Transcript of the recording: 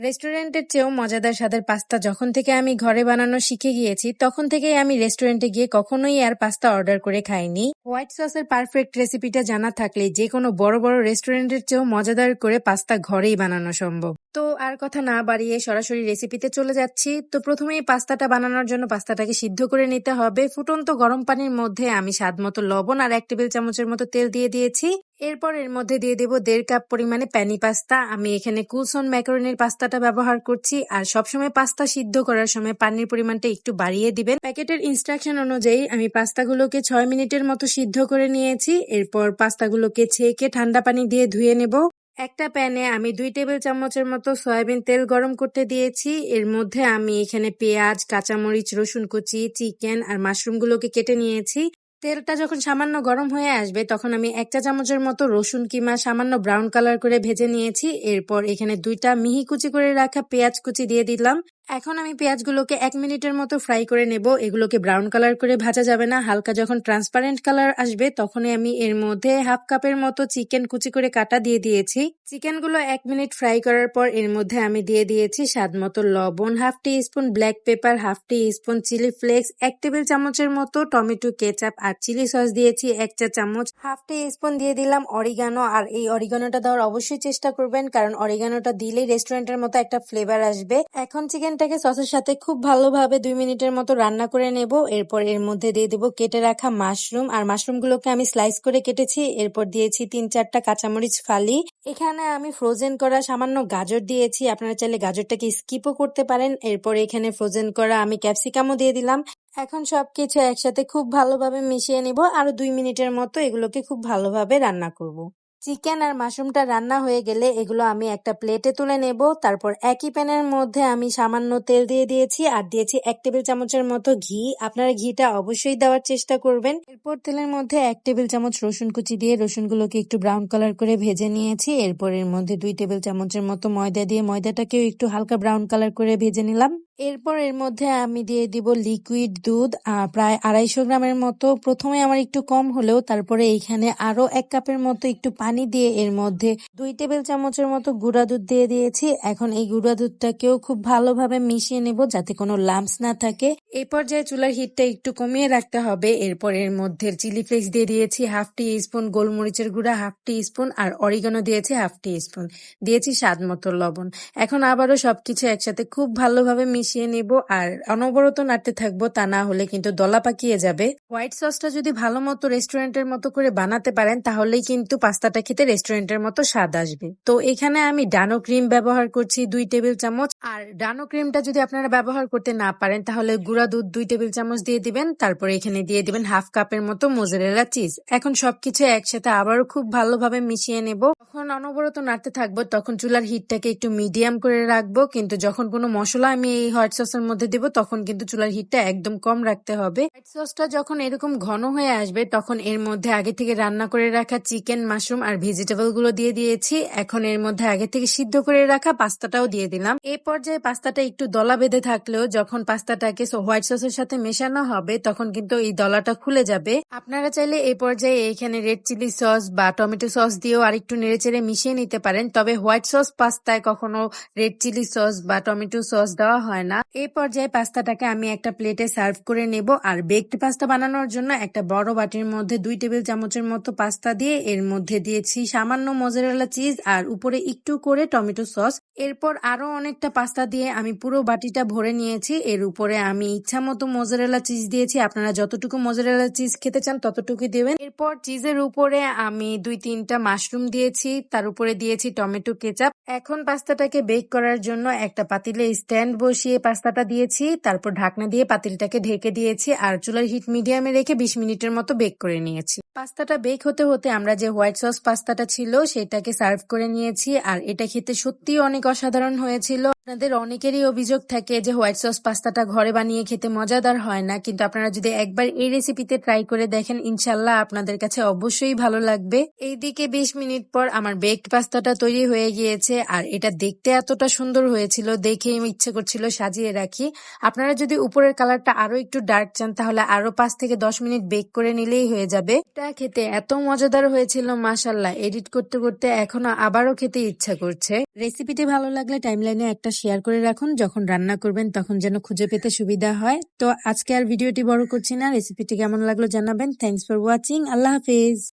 রেস্টুরেন্টের চেয়েও মজাদার স্বাদের পাস্তা যখন থেকে আমি ঘরে বানানো শিখে গিয়েছি তখন থেকেই আমি রেস্টুরেন্টে গিয়ে কখনোই আর পাস্তা অর্ডার করে খাইনি। হোয়াইট সসের পারফেক্ট রেসিপিটা জানা থাকলে যে কোনো বড় বড় রেস্টুরেন্টের চেয়েও মজাদার করে পাস্তা ঘরেই বানানো সম্ভব। তো আর কথা না বাড়িয়ে সরাসরি রেসিপিতে চলে যাচ্ছি। তো প্রথমেই পাস্তাটা বানানোর জন্য পাস্তাটাকে সিদ্ধ করে নিতে হবে। ফুটন্ত গরম পানির মধ্যে আমি স্বাদ মতো লবণ আর 1 টেবিল চামচের মতো তেল দিয়ে দিয়েছি। এরপর এর মধ্যে দিয়ে দেব 1.5 কাপ পরিমাণে প্যানি পাস্তা। আমি এখানে কুলসন ম্যাকারনির পাস্তাটা ব্যবহার করছি। আর সবসময় পাস্তা সিদ্ধ করার সময় পানির পরিমাণটা একটু বাড়িয়ে দিবেন। প্যাকেটের ইনস্ট্রাকশন অনুযায়ী আমি পাস্তাগুলোকে 6 মিনিটের মতো সিদ্ধ করে নিয়েছি। এরপর পাস্তাগুলোকে ছেঁকে ঠান্ডা পানি দিয়ে ধুয়ে নেব। একটা প্যানে আমি 2 টেবিল চামচের মতো সয়াবিন তেল গরম করতে দিয়েছি। এর মধ্যে আমি এখানে পেঁয়াজ, কাঁচামরিচ, রসুন কুচি, চিকেন আর মাশরুমগুলোকে কেটে নিয়েছি। তেলটা যখন সামান্য গরম হয়ে আসবে তখন আমি 1 চা চামচের মতো রসুন কিমা সামান্য ব্রাউন কালার করে ভেজে নিয়েছি। এরপর এখানে 2টা মিহি কুচি করে রাখা পেঁয়াজ কুচি দিয়ে দিলাম। এখন আমি পেঁয়াজগুলোকে 1 মিনিটের মতো ফ্রাই করে নেব। এগুলোকে ব্রাউন কালার করে ভাজা যাবে না, হালকা যখন ট্রান্সপারেন্ট কালার আসবে তখনই আমি এর মধ্যে 1/2 কাপের মতো চিকেন কুচি করে কাটা দিয়ে দিয়েছি। চিকেনগুলো 1 মিনিট ফ্রাই করার পর এর মধ্যে আমি দিয়ে দিয়েছি স্বাদ মতো লবণ, 1/2 teaspoon black pepper, 1/2 teaspoon chilli flakes, 1 table চামচের মতো টমেটো কেচাপ আর চিলি সস দিয়েছি 1 চা চামচ, 1/2 টি-স্পুন দিয়ে দিলাম অরিগানো। আর এই অরিগানোটা দেওয়ার অবশ্যই চেষ্টা করবেন, কারণ অরিগানোটা দিলেই রেস্টুরেন্টের মতো একটা ফ্লেভার আসবে। এখন চিকেনটাকে সসের সাথে খুব ভালোভাবে 2 মিনিটের মতো রান্না করে নেব। এরপর এর মধ্যে দিয়ে দেব কেটে রাখা মাশরুম। আর মাশরুমগুলোকে আমি স্লাইস করে কেটেছি। এরপর দিয়েছি 3-4টা কাঁচামরিচ ফালি। এখানে আমি ফ্রোজেন করা সামান্য গাজর দিয়েছি, আপনারা চাইলে গাজরটাকে স্কিপও করতে পারেন। এরপর এখানে ফ্রোজেন করা আমি ক্যাপসিকামও দিয়ে দিলাম। এখন সবকিছু একসাথে খুব ভালোভাবে মিশিয়ে নিব। আরো 2 মিনিটের মতো এগুলোকে খুব ভালোভাবে রান্না করব। চিকেন আর মাশরুমটা রান্না হয়ে গেলে এগুলো আমি একটা প্লেটে তুলে নেব। তারপর একই প্যানের মধ্যে আমি সামান্য তেল দিয়ে দিয়েছি আর দিয়েছি 1 টেবিল চামচের মতো ঘি। আপনারা ঘিটা অবশ্যই দেওয়ার চেষ্টা করবেন। এরপর তেলের মধ্যে 1 টেবিল চামচ রসুন কুচি দিয়ে রসুনগুলোকে একটু ব্রাউন কালার করে ভেজে নিয়েছি। এরপর এর মধ্যে 2 টেবিল চামচের মতো ময়দা দিয়ে ময়দাটাকেও একটু হালকা ব্রাউন কালার করে ভেজে নিলাম। এরপর এর মধ্যে আমি দিয়ে দিব লিকুইড দুধ, প্রায় 250 গ্রামের মতো। প্রথমে আমার একটু কম হলেও তারপরে এইখানে আরো 1 কাপের মতো একটু পানি দিয়ে এর মধ্যে 2 টেবিল চামচের মতো গুঁড়া দুধ দিয়ে দিয়েছি। এখন এই গুঁড়া দুধটাকেও খুব ভালোভাবে মিশিয়ে নেব যাতে কোনো লাম্পস না থাকে। এই পর্যায়ে চুলার হিটটা একটু কমিয়ে রাখতে হবে। এরপর এর মধ্যে চিলি ফ্লেক্স দিয়ে দিয়েছি 1/2 টি-স্পুন, গোলমরিচের গুঁড়া 1/2 টি-স্পুন আর অরিগানো দিয়েছি 1/2 টি-স্পুন, দিয়েছি স্বাদ মতো লবণ। এখন আবারও সবকিছু একসাথে খুব ভালোভাবে মিশিয়ে নিব আর অনবরত নাড়তে থাকবো, তা না হলে কিন্তু দলা পাকিয়ে যাবে। হোয়াইট সসটা যদি ভালো মতো রেস্টুরেন্টের মতো করে বানাতে পারেন তাহলেই কিন্তু পাস্তাটা খেতে রেস্টুরেন্টের মতো স্বাদ আসবে। তো এখানে আমি ডানো ক্রিম ব্যবহার করছি 2 টেবিল চামচ। আর ডানো ক্রিমটা যদি আপনারা ব্যবহার করতে না পারেন তাহলে গুঁড়া দুধ 2 টেবিল চামচ দিয়ে দিবেন। তারপর এখানে দিয়ে দিবেন 1/2 কাপের মতো মোজারেলা চিজ। এখন সবকিছু একসাথে আবারও খুব ভালোভাবে মিশিয়ে নেব। যখন অনবরত নাড়তে থাকবো তখন চুলার হিটটাকে একটু মিডিয়াম করে রাখবো, কিন্তু যখন কোনো মশলা আমি এই হোয়াইট সসের মধ্যে দেব তখন কিন্তু চুলার হিটটা একদম কম রাখতে হবে। হোয়াইট সসটা যখন এরকম ঘন হয়ে আসবে তখন এর মধ্যে আগে থেকে রান্না করে রাখা চিকেন, মাশরুম আর ভেজিটেবল গুলো দিয়ে দিয়েছি। এখন এর মধ্যে আগে থেকে সিদ্ধ করে রাখা পাস্তাটাও দিয়ে দিলাম। এই পর্যায়ে পাস্তাটা একটু দলা বেঁধে থাকলেও যখন পাস্তাটাকে হোয়াইট সসের সাথে মেশানো হবে তখন কিন্তু এই দলাটা খুলে যাবে। আপনারা চাইলে এই পর্যায়ে এখানে রেড চিলি সস বা টমেটো সস দিয়েও আরেকটু নেড়েচেড়ে মিশিয়ে নিতে পারেন, তবে হোয়াইট সস পাস্তায় কখনো রেড চিলি সস বা টমেটো সস দেওয়া হয় না। এই পর্যায়ে পাস্তাটাকে আমি একটা প্লেটে সার্ভ করে নেব। আর বেকড পাস্তা বানানোর জন্য একটা বড় বাটির মধ্যে 2 টেবিল চামচের মতো পাস্তা দিয়ে এর মধ্যে দিয়েছি সামান্য মোজারেলা চিজ আর উপরে একটু করে টমেটো সস। এরপর আরো অনেকটা পাস্তা দিয়ে আমি পুরো বাটিটা ভরে নিয়েছি। এর উপরে আমি ইচ্ছা মতো মোজারেলা চিজ দিয়েছি, আপনারা যতটুকু মোজারেলা চিজ খেতে চান ততটুকু দিবেন। এরপর চিজের উপরে আমি 2-3টা মাশরুম দিয়েছি, তার উপরে দিয়েছি টমেটো কেচাপ। এখন পাস্তাটাকে বেক করার জন্য একটা পাতিলে স্ট্যান্ড বসিয়ে পাস্তাটা দিয়েছি, তারপর ঢাকনা দিয়ে পাতিলটাকে ঢেকে দিয়েছি আর চুলার হিট মিডিয়ামে রেখে 20 মিনিটের মতো বেক করে নিয়েছি। পাস্তাটা বেক হতে হতে আমরা যে হোয়াইট সস পাস্তাটা ছিল সেটাকে সার্ভ করে নিয়েছি আর এটা খেতে সত্যিই অনেক অসাধারণ হয়েছিল। আপনাদের অনেকেরই অভিযোগ থাকে যে হোয়াইট সস পাস্তাটা ঘরে বানিয়ে খেতে মজাদার হয় না, কিন্তু আপনারা যদি একবার এই রেসিপিতে ট্রাই করে দেখেন ইনশাল্লাহ আপনাদের কাছে অবশ্যই ভালো লাগবে। এইদিকে 20 মিনিট পর আমার বেকড পাস্তাটা তৈরি হয়ে গিয়েছে, আর এটা দেখতে এতটা সুন্দর হয়েছিল দেখেই ইচ্ছে করছিল সাজিয়ে রাখি। আপনারা যদি উপরের কালারটা আরো একটু ডার্ক চান তাহলে আরো 5 থেকে 10 মিনিট বেক করে নিলেই হয়ে যাবে। এটা খেতে এত মজাদার হয়েছিল মাশাল্লাহ, এডিট করতে করতে এখনো আবারও খেতে ইচ্ছা করছে। রেসিপিটি ভালো লাগলে টাইমলাইনে একটা শেয়ার করে রাখুন, যখন রান্না করবেন তখন যেন খুঁজে পেতে সুবিধা হয়। তো আজকে আর ভিডিওটি বড় করছি না, রেসিপিটি কেমন লাগলো জানাবেন। Thanks for watching. আল্লাহ হাফেজ।